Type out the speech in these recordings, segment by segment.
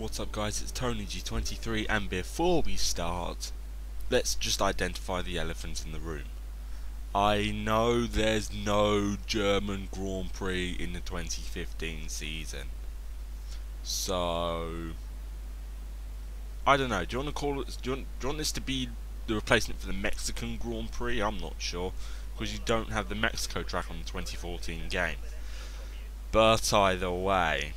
What's up guys, it's Tony G23, and before we start, let's just identify the elephant in the room. I know there's no German Grand Prix in the 2015 season. So, I don't know, do you want to call it, do you want this to be the replacement for the Mexican Grand Prix? I'm not sure, because you don't have the Mexico track on the 2014 game. But either way,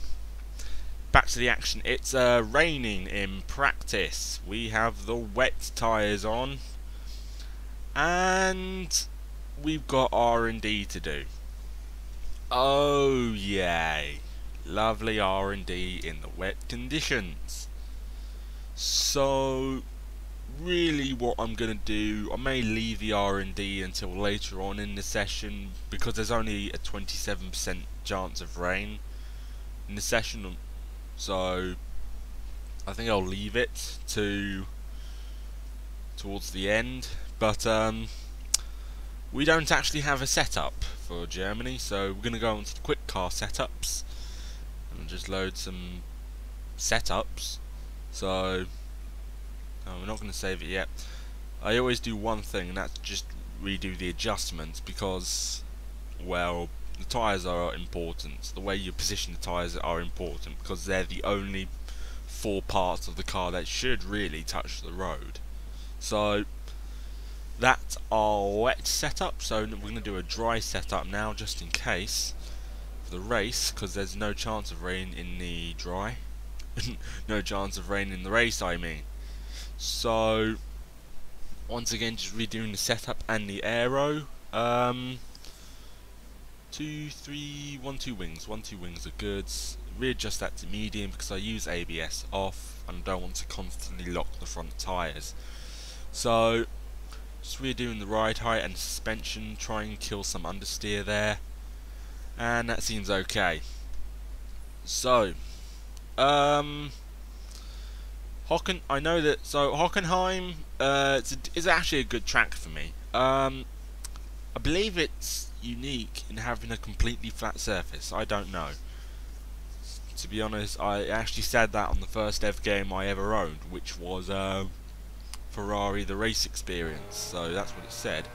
back to the action. It's raining in practice. We have the wet tyres on, and we've got R&D to do. Oh yay, lovely R&D in the wet conditions. So really what I'm going to do, I may leave the R&D until later on in the session, because there's only a 27% chance of rain in the session. So I think I'll leave it towards the end, but we don't actually have a setup for Germany, so we're going to go on to the quick car setups and just load some setups. So we're not going to save it yet. I always do one thing, and that's just redo the adjustments, because, well, the tyres are important. The way you position the tyres are important, because they're the only four parts of the car that should really touch the road. So that's our wet setup. So we're going to do a dry setup now, just in case, for the race, because there's no chance of rain in the dry. No chance of rain in the race, I mean. So once again, just redoing the setup and the aero. 2, 3, 1, 2 wings. 1, 2 wings are good. Readjust that to medium because I use ABS off and I don't want to constantly lock the front tyres. So just redoing the ride height and suspension, try and kill some understeer there, and that seems okay. So I know that, so Hockenheim is actually a good track for me. I believe it's unique in having a completely flat surface. I don't know. To be honest, I actually said that on the first ever game I ever owned, which was Ferrari the Race Experience, so that's what it said.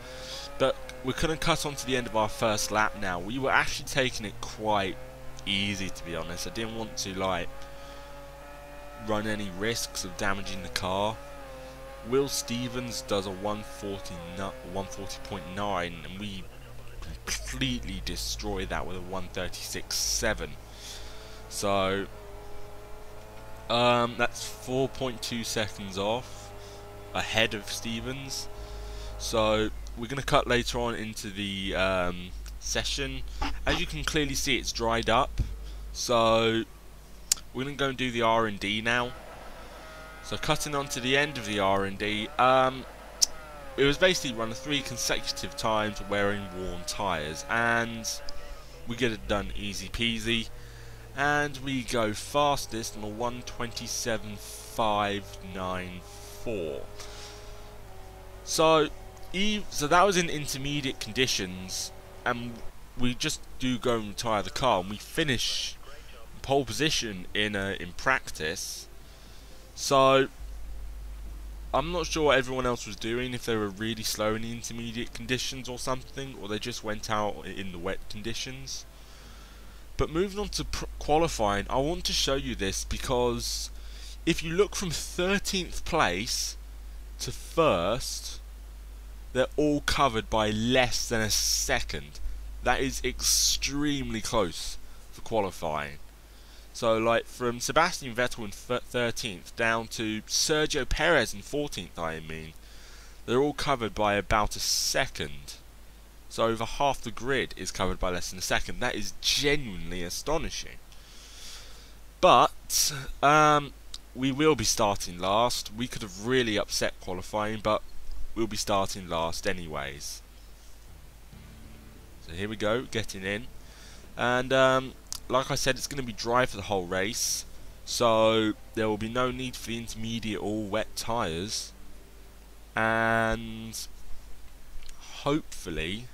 But we're going to cut on to the end of our first lap now. We were actually taking it quite easy, to be honest. I didn't want to run any risks of damaging the car. Will Stevens does a 140.9, and we completely destroy that with a 136.7. So that's 4.2 seconds off ahead of Stevens. So we're going to cut later on into the session. As you can clearly see, it's dried up, so we're going to go and do the R&D now. So cutting on to the end of the R&D, it was basically run 3 consecutive times wearing worn tyres, and we get it done easy peasy, and we go fastest on a 127.594. So that was in intermediate conditions, and we just do go and retire the car, and we finish pole position in practice. So I'm not sure what everyone else was doing, if they were really slow in the intermediate conditions or something, or they just went out in the wet conditions. But moving on to qualifying, I want to show you this, because if you look from 13th place to 1st, they're all covered by less than a second. That is extremely close for qualifying. So, like, from Sebastian Vettel in 13th down to Sergio Perez in 14th, I mean, they're all covered by about a second. So over half the grid is covered by less than a second. That is genuinely astonishing. But we will be starting last. We could have really upset qualifying, but we'll be starting last anyways. So here we go, getting in. And like I said, it's going to be dry for the whole race, so there will be no need for the intermediate or wet tyres, and hopefully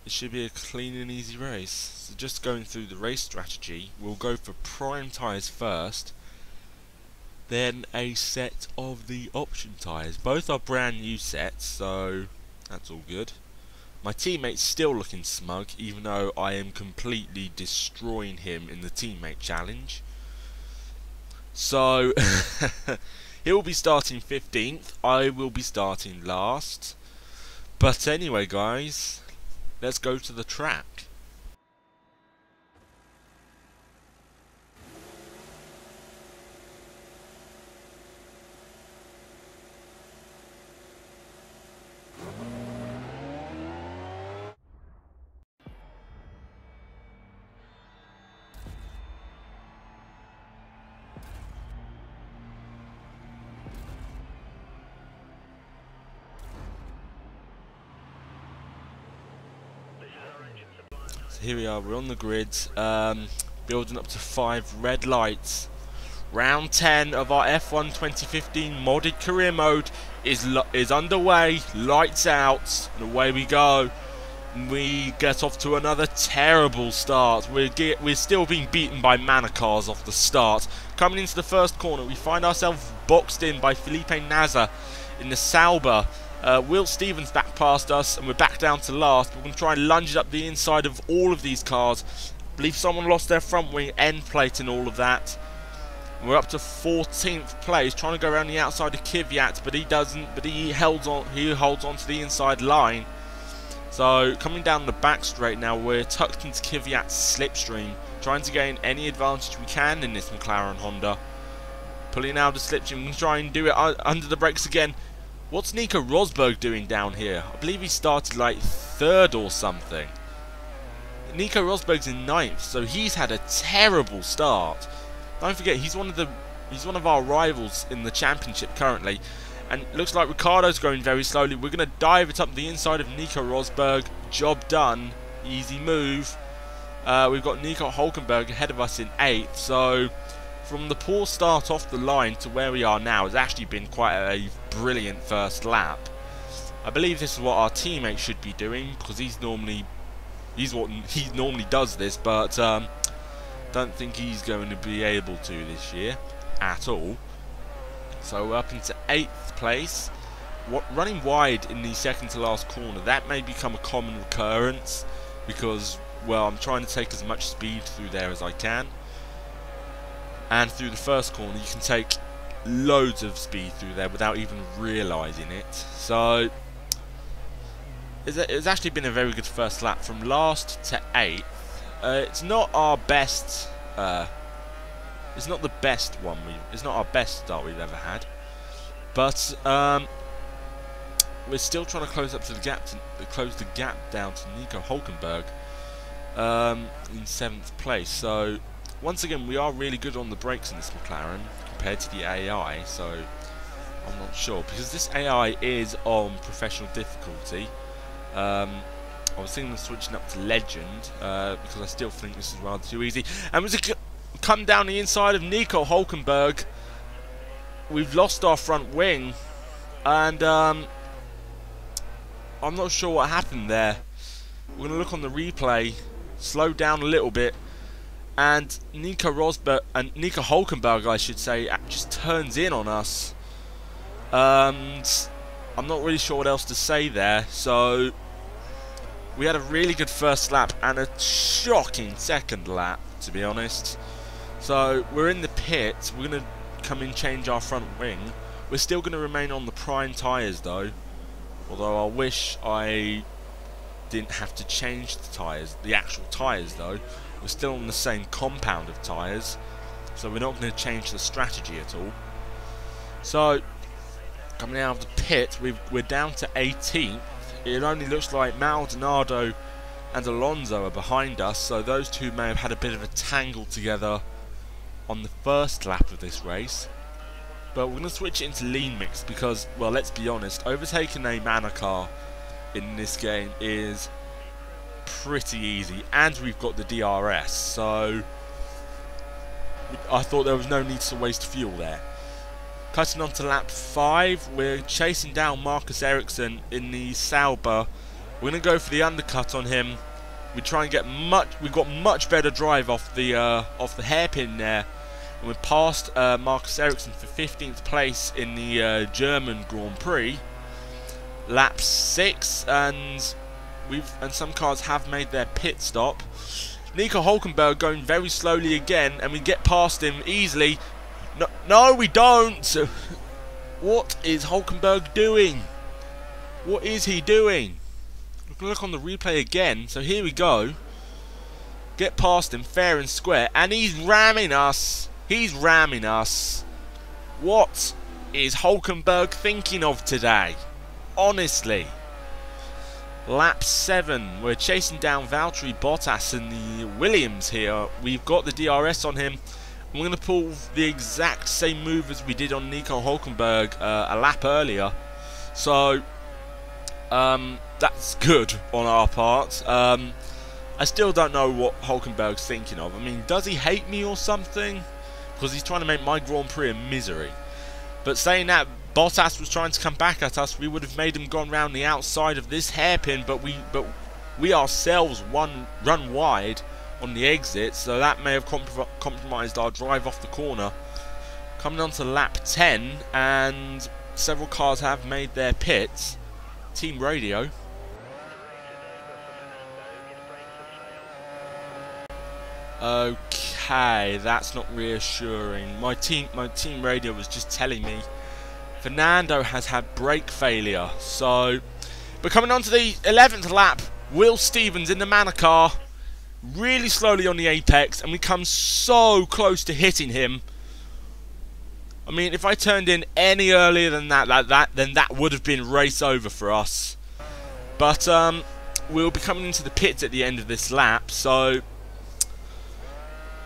it should be a clean and easy race. So just going through the race strategy, we'll go for prime tyres first, then a set of the option tyres. Both are brand new sets, so that's all good. My teammate's still looking smug, even though I am completely destroying him in the teammate challenge. So, he'll be starting 15th, I will be starting last. But anyway guys, let's go to the track. So here we are, we're on the grid, building up to 5 red lights. Round 10 of our F1 2015 modded career mode is underway. Lights out, and away we go. We get off to another terrible start. We're still being beaten by mana cars off the start. Coming into the first corner, we find ourselves boxed in by Felipe Nasr in the Sauber. Will Stevens back past us, and we're back down to last. We're going to try and lunge it up the inside of all of these cars. I believe someone lost their front wing end plate and all of that. We're up to 14th place, trying to go around the outside of Kvyat, but he doesn't. But he holds on to the inside line. So coming down the back straight now, we're tucked into Kvyat's slipstream, trying to gain any advantage we can in this McLaren Honda. Pulling out the slipstream, we're going to try and do it under the brakes again. What's Nico Rosberg doing down here? I believe he started like 3rd or something. Nico Rosberg's in 9th, so he's had a terrible start. Don't forget, he's one of our rivals in the championship currently, and it looks like Ricciardo's going very slowly. We're going to dive it up the inside of Nico Rosberg. Job done. Easy move. We've got Nico Hülkenberg ahead of us in 8th, so from the poor start off the line to where we are now has actually been quite a brilliant first lap. I believe this is what our teammate should be doing, because he normally does this, but don't think he's going to be able to this year at all. So we're up into 8th place. Running wide in the second to last corner, that may become a common recurrence, because, well, I'm trying to take as much speed through there as I can. And through the first corner, you can take loads of speed through there without even realising it. So it's actually been a very good first lap from last to 8th. It's not our best. It's not the best one. It's not our best start we've ever had, but we're still trying to close the gap down to Nico Hülkenberg in 7th place. So once again, we are really good on the brakes in this McLaren compared to the AI. So I'm not sure, because this AI is on professional difficulty. I was thinking of switching up to Legend because I still think this is rather too easy. And was it come down the inside of Nico Hülkenberg? We've lost our front wing, and I'm not sure what happened there. We're going to look on the replay, slow down a little bit, and Nico Hülkenberg, I should say, just turns in on us. And I'm not really sure what else to say there. So we had a really good first lap and a shocking second lap, to be honest. So we're in the pit. We're going to come in, change our front wing. We're still going to remain on the prime tyres though, although I wish I didn't have to change the tyres, the actual tyres though. We're still on the same compound of tyres, so we're not going to change the strategy at all. So coming out of the pit, we're down to 18th. It only looks like Maldonado and Alonso are behind us, so those two may have had a bit of a tangle together on the first lap of this race. But we're going to switch it into lean mix because, well, let's be honest, overtaking a mana car in this game is pretty easy, and we've got the DRS, so I thought there was no need to waste fuel there. Cutting on to lap 5, we're chasing down Marcus Ericsson in the Sauber. We're going to go for the undercut on him. we try and get we got much better drive off the hairpin there, and we passed Marcus Ericsson for 15th place in the German Grand Prix, lap 6, and some cars have made their pit stop. Nico Hülkenberg going very slowly again, and we get past him easily. No, we don't. What is Hülkenberg doing? What is he doing? Look on the replay again. So here we go. Get past him fair and square, and he's ramming us. He's ramming us. What is Hülkenberg thinking of today? Honestly. Lap 7. We're chasing down Valtteri Bottas in the Williams here. We've got the DRS on him. We're going to pull the exact same move as we did on Nico Hülkenberg a lap earlier. So, that's good on our part. I still don't know what Hülkenberg's thinking of. I mean, does he hate me or something? Because he's trying to make my Grand Prix a misery. But saying that, Bottas was trying to come back at us. We would have made him gone round the outside of this hairpin, but we ourselves run wide on the exit, so that may have compromised our drive off the corner. Coming on to lap 10, and several cars have made their pits. Team radio. Okay, that's not reassuring. My team radio was just telling me Fernando has had brake failure. So, but coming on to the 11th lap, Will Stevens in the Manor car, really slowly on the apex, and we come so close to hitting him. I mean, if I turned in any earlier than that, then that would have been race over for us. But we'll be coming into the pits at the end of this lap, so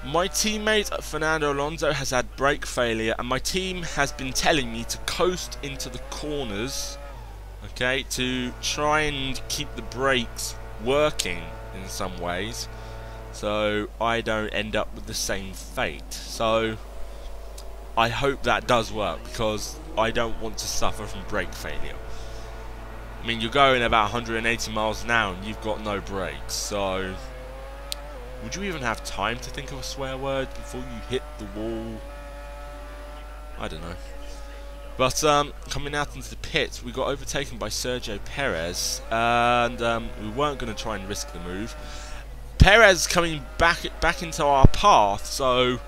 my teammate Fernando Alonso has had brake failure, and my team has been telling me to coast into the corners, okay, to try and keep the brakes working in some ways, so I don't end up with the same fate. So I hope that does work, because I don't want to suffer from brake failure. I mean, you're going about 180 miles an hour and you've got no brakes, so would you even have time to think of a swear word before you hit the wall? I don't know. But coming out into the pits, we got overtaken by Sergio Perez, and we weren't going to try and risk the move. Perez coming back into our path, so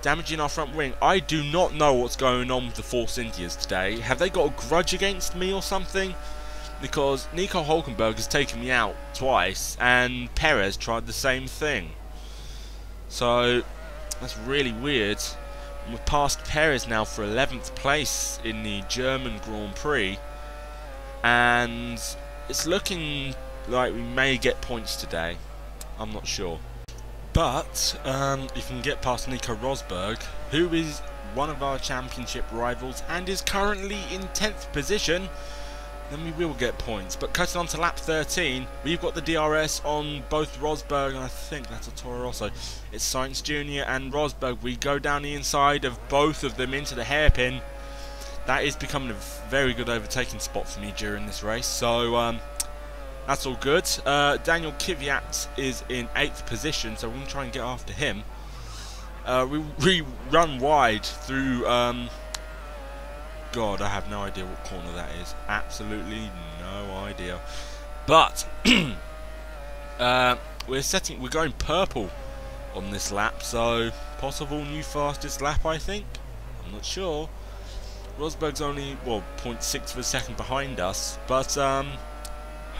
damaging our front wing. I do not know what's going on with the Force Indias today. Have they got a grudge against me or something? Because Nico Hülkenberg has taken me out twice, and Perez tried the same thing. So that's really weird. And we've passed Perez now for 11th place in the German Grand Prix, and it's looking like we may get points today. I'm not sure. But if we can get past Nico Rosberg, who is one of our championship rivals and is currently in 10th position, then we will get points. But cutting on to lap 13, we've got the DRS on both Rosberg, and I think that's a Toro Rosso. It's Sainz Jr. and Rosberg. We go down the inside of both of them into the hairpin. That is becoming a very good overtaking spot for me during this race. So that's all good. Daniel Kvyat is in 8th position, so we're going to try and get after him. We run wide through God, I have no idea what corner that is. Absolutely no idea. But we're going purple on this lap, so possible new fastest lap, I think. I'm not sure. Rosberg's only 0.6 of a second behind us, but I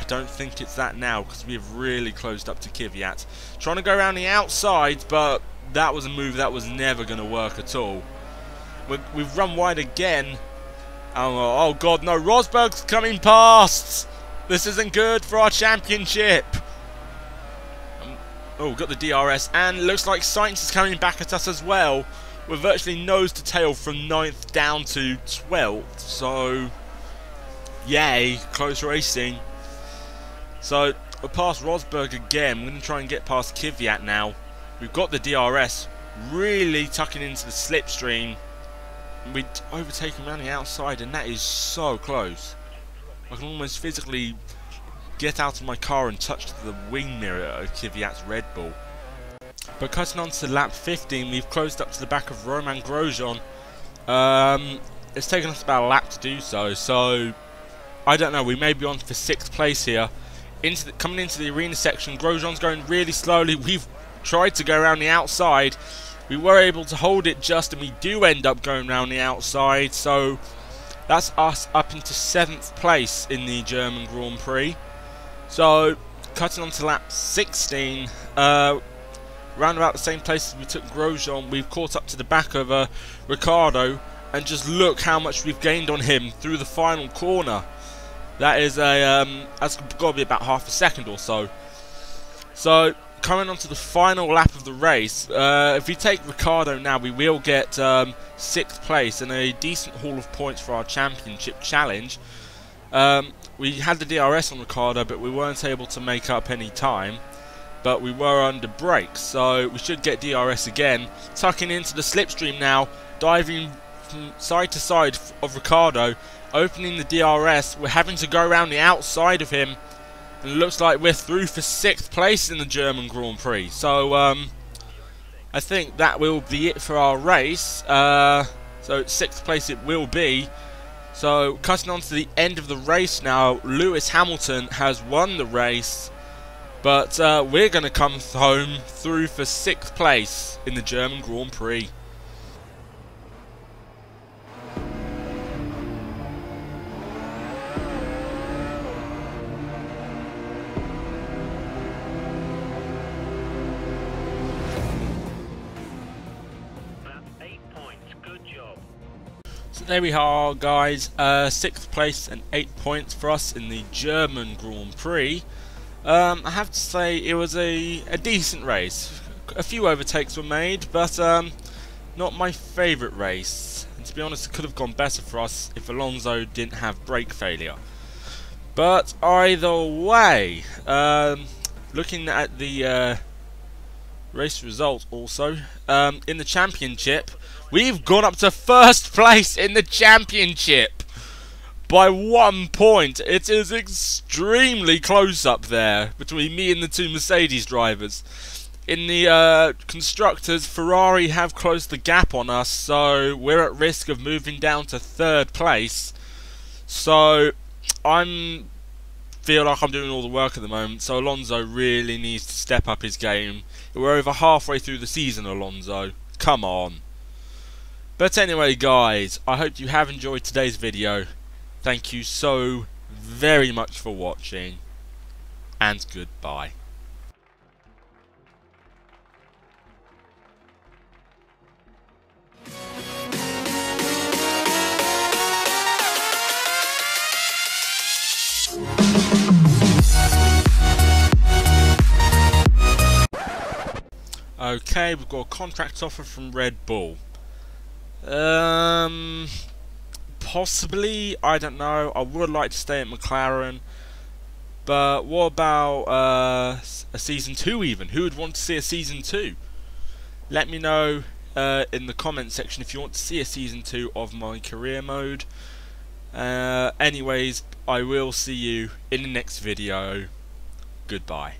don't think it's that now, because we have really closed up to Kvyat. Trying to go around the outside, but that was a move that was never going to work at all. We've run wide again. Oh God, no, Rosberg's coming past! This isn't good for our championship! Oh, got the DRS, and looks like Sainz is coming back at us as well. We're virtually nose to tail from 9th down to 12th, so yay, close racing. So, we're past Rosberg again. We're going to try and get past Kvyat now. We've got the DRS, really tucking into the slipstream. We overtake him around the outside, and that is so close. I can almost physically get out of my car and touch the wing mirror of Kvyat's Red Bull. But cutting on to lap 15, we've closed up to the back of Roman Grosjean. It's taken us about a lap to do so, so I don't know, we may be on for 6th place here. Coming into the arena section, Grosjean's going really slowly. We've tried to go around the outside. We were able to hold it just, and we do end up going around the outside, so that's us up into 7th place in the German Grand Prix. So, cutting on to lap 16, round about the same place as we took Grosjean, we've caught up to the back of Ricciardo, and just look how much we've gained on him through the final corner. That is that's got to be about half a second or so. So, coming on to the final lap of the race, if we take Ricciardo now, we will get 6th place and a decent haul of points for our championship challenge. We had the DRS on Ricciardo, but we weren't able to make up any time. But we were under brakes, so we should get DRS again. Tucking into the slipstream now, diving from side to side of Ricciardo, opening the DRS. We're having to go around the outside of him, and it looks like we're through for 6th place in the German Grand Prix. So I think that will be it for our race. So 6th place it will be. So cutting on to the end of the race now, Lewis Hamilton has won the race, but we're going to come home through for 6th place in the German Grand Prix. So there we are, guys, 6th place and 8 points for us in the German Grand Prix. I have to say it was a decent race. A few overtakes were made, but not my favourite race. And to be honest, it could have gone better for us if Alonso didn't have brake failure. But either way, looking at the race result also, in the championship, we've gone up to 1st place in the championship by 1 point. It is extremely close up there between me and the 2 Mercedes drivers. In the constructors, Ferrari have closed the gap on us, so we're at risk of moving down to 3rd place. So feel like I'm doing all the work at the moment, so Alonso really needs to step up his game. We're over halfway through the season, Alonso. Come on. But anyway, guys, I hope you have enjoyed today's video. Thank you so very much for watching, and goodbye. Okay, we've got a contract offer from Red Bull. Possibly, I don't know. I would like to stay at McLaren, but what about a season 2 even? Who would want to see a season 2? Let me know in the comment section if you want to see a season 2 of my career mode. Anyways, I will see you in the next video. Goodbye.